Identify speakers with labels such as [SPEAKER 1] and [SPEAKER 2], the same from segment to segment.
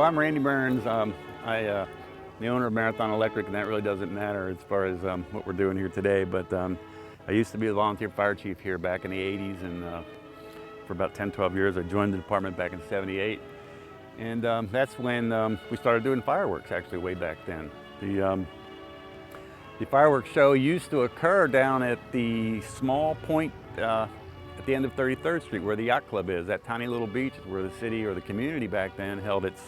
[SPEAKER 1] So I'm Randy Mearns. I'm the owner of Marathon Electric, and that really doesn't matter as far as what we're doing here today. But I used to be a volunteer fire chief here back in the 80s, and for about 10, 12 years I joined the department back in '78. And that's when we started doing fireworks, actually, way back then. The fireworks show used to occur down at the small point at the end of 33rd Street where the yacht club is. That tiny little beach is where the city or the community back then held its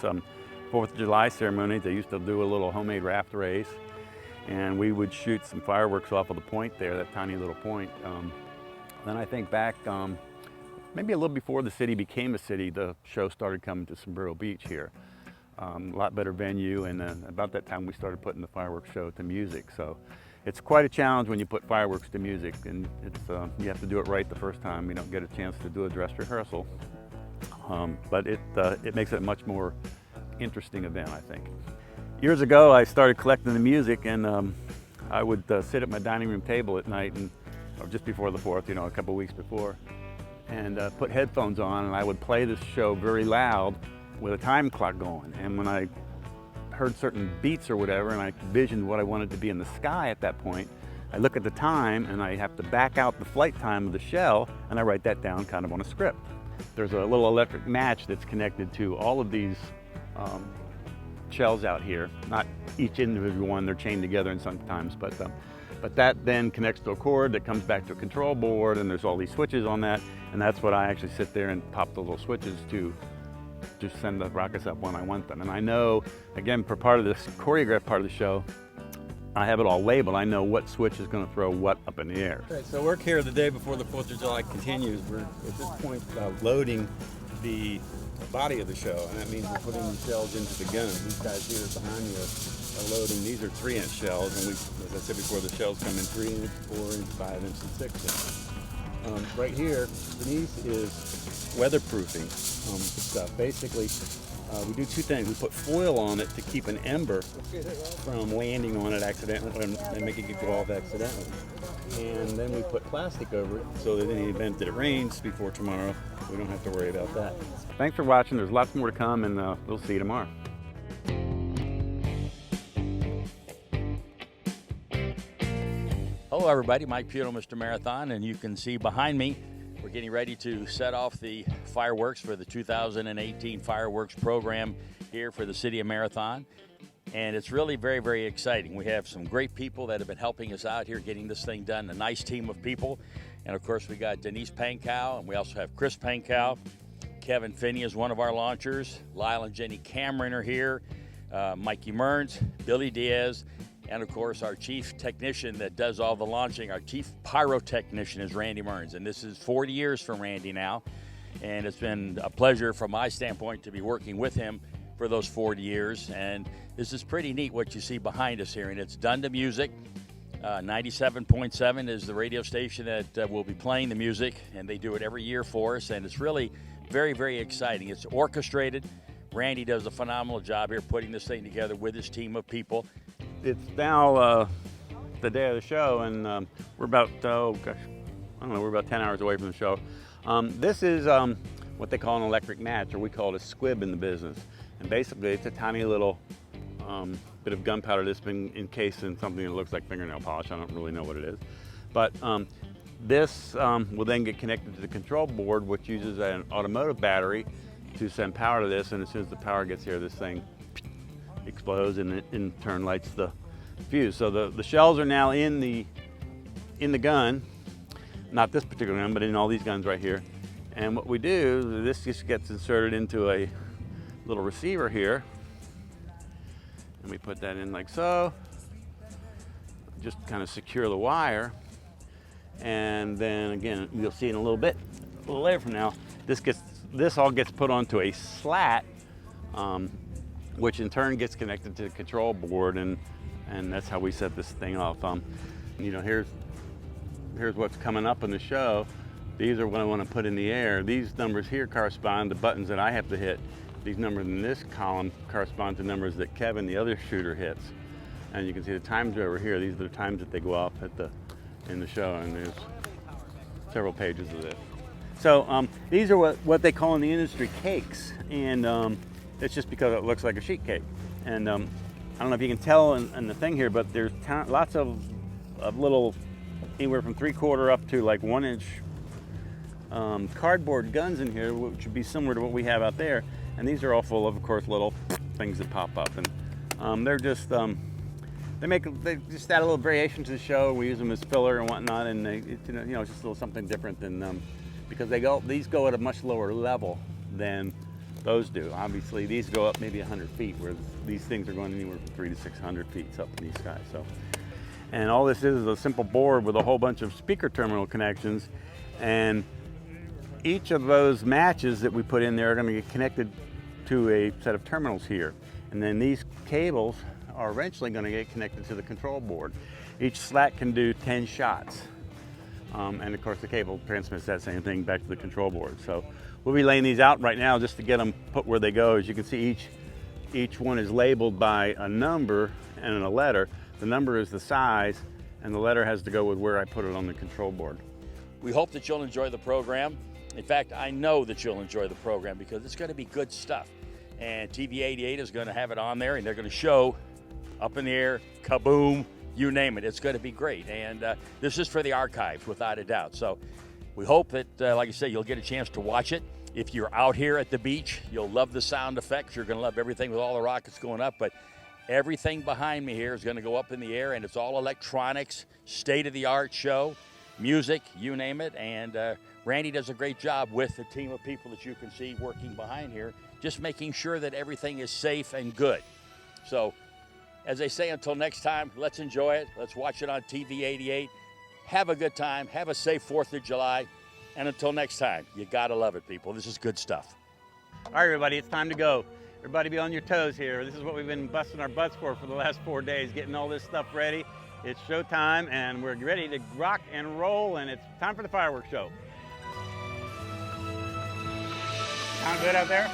[SPEAKER 1] 4th of July ceremonies. They used to do a little homemade raft race, and we would shoot some fireworks off of the point there, that tiny little point. Then I think back, maybe a little before the city became a city, the show started coming to Sombrero Beach here. A lot better venue, and about that time we started putting the fireworks show to music. So it's quite a challenge when you put fireworks to music, and it's you have to do it right the first time. You don't get a chance to do a dress rehearsal, but it makes it a much more interesting event, I think. Years ago I started collecting the music, and I would sit at my dining room table at night, or just before the 4th, a couple weeks before, and put headphones on, and I would play this show very loud with a time clock going. And when I heard certain beats or whatever, and I envisioned what I wanted to be in the sky at that point, I look at the time and I have to back out the flight time of the shell, and I write that down kind of on a script. There's a little electric match that's connected to all of these shells out here. Not each individual one, they're chained together and sometimes, but that then connects to a cord that comes back to a control board, and there's all these switches on that, and that's what I actually sit there and pop the little switches to send the rockets up when I want them. And I know, again, for part of this choreographed part of the show, I have it all labeled. I know what switch is going to throw what up in the air.
[SPEAKER 2] Okay, so work here the day before the 4th of July continues. We're at this point loading the body of the show, and that means we're putting the shells into the gun. These guys here behind me are loading. These are 3-inch shells, and as I said before, the shells come in 3-inch, 4-inch, 5-inch, and 6-inch. Right here beneath is weatherproofing stuff. Basically, we do two things. We put foil on it to keep an ember from landing on it accidentally and making it go off accidentally. And then we put plastic over it so that in the event that it rains before tomorrow, we don't have to worry about that.
[SPEAKER 1] Thanks for watching. There's lots more to come, and we'll see you tomorrow.
[SPEAKER 3] Hello everybody, Mike Puto, Mr. Marathon, and you can see behind me we're getting ready to set off the fireworks for the 2018 fireworks program here for the City of Marathon, and it's really very, very exciting. We have some great people that have been helping us out here getting this thing done, a nice team of people, and of course we got Denise Pankow, and we also have Chris Pankow. Kevin Finney is one of our launchers. Lyle and Jenny Cameron are here. Mikey Mearns, Billy Diaz, and of course our chief technician that does all the launching, our chief pyrotechnician, is Randy Mearns. And this is 40 years from Randy now. And it's been a pleasure from my standpoint to be working with him for those 40 years. And this is pretty neat what you see behind us here. And it's done to music. 97.7 is the radio station that will be playing the music. And they do it every year for us. And it's really very, very exciting. It's orchestrated. Randy does a phenomenal job here putting this thing together with his team of people.
[SPEAKER 1] It's now the day of the show, and we're about, we're about 10 hours away from the show. This is what they call an electric match, or we call it a squib in the business. And basically it's a tiny little bit of gunpowder that's been encased in something that looks like fingernail polish. I don't really know what it is. But this will then get connected to the control board, which uses an automotive battery to send power to this, and as soon as the power gets here, this thing explodes, and it in turn lights the fuse. So the shells are now in the gun, not this particular gun, but in all these guns right here. And what we do, this just gets inserted into a little receiver here, and we put that in like so, just kind of secure the wire, and then again, you'll see in a little bit, a little later from now, this all gets put onto a slat, which in turn gets connected to the control board, and that's how we set this thing off. Here's what's coming up in the show. These are what I want to put in the air. These numbers here correspond to buttons that I have to hit. These numbers in this column correspond to numbers that Kevin, the other shooter, hits. And you can see the times over here. These are the times that they go off in the show, and there's several pages of this. So these are what they call in the industry cakes, and It's just because it looks like a sheet cake. And I don't know if you can tell in the thing here, but there's lots of little, anywhere from 3/4 up to like 1-inch cardboard guns in here, which would be similar to what we have out there. And these are all full of course, little things that pop up. And they're just, they just add a little variation to the show. We use them as filler and whatnot, and it's just a little something different than, because these go at a much lower level than those do. Obviously, these go up maybe 100 feet, whereas these things are going anywhere from 300 to 600 feet up in these guys. So, and all this is a simple board with a whole bunch of speaker terminal connections, and each of those matches that we put in there are going to get connected to a set of terminals here, and then these cables are eventually going to get connected to the control board. Each slat can do 10 shots, and of course the cable transmits that same thing back to the control board. So we'll be laying these out right now just to get them put where they go. As you can see, each one is labeled by a number and a letter. The number is the size, and the letter has to go with where I put it on the control board.
[SPEAKER 3] We hope that you'll enjoy the program. In fact, I know that you'll enjoy the program because it's going to be good stuff. And TV88 is going to have it on there, and they're going to show up in the air, kaboom, you name it. It's going to be great. And this is for the archives, without a doubt. So we hope that, like I say, you'll get a chance to watch it. If you're out here at the beach, you'll love the sound effects. You're going to love everything with all the rockets going up. But everything behind me here is going to go up in the air, and it's all electronics, state-of-the-art show, music, you name it. And Randy does a great job with the team of people that you can see working behind here, just making sure that everything is safe and good. So, as they say, until next time, let's enjoy it. Let's watch it on TV88. Have a good time. Have a safe 4th of July. And until next time, you gotta love it, people. This is good stuff.
[SPEAKER 1] All right, everybody, it's time to go. Everybody be on your toes here. This is what we've been busting our butts for the last 4 days, getting all this stuff ready. It's showtime, and we're ready to rock and roll, and it's time for the fireworks show. Sound good out there?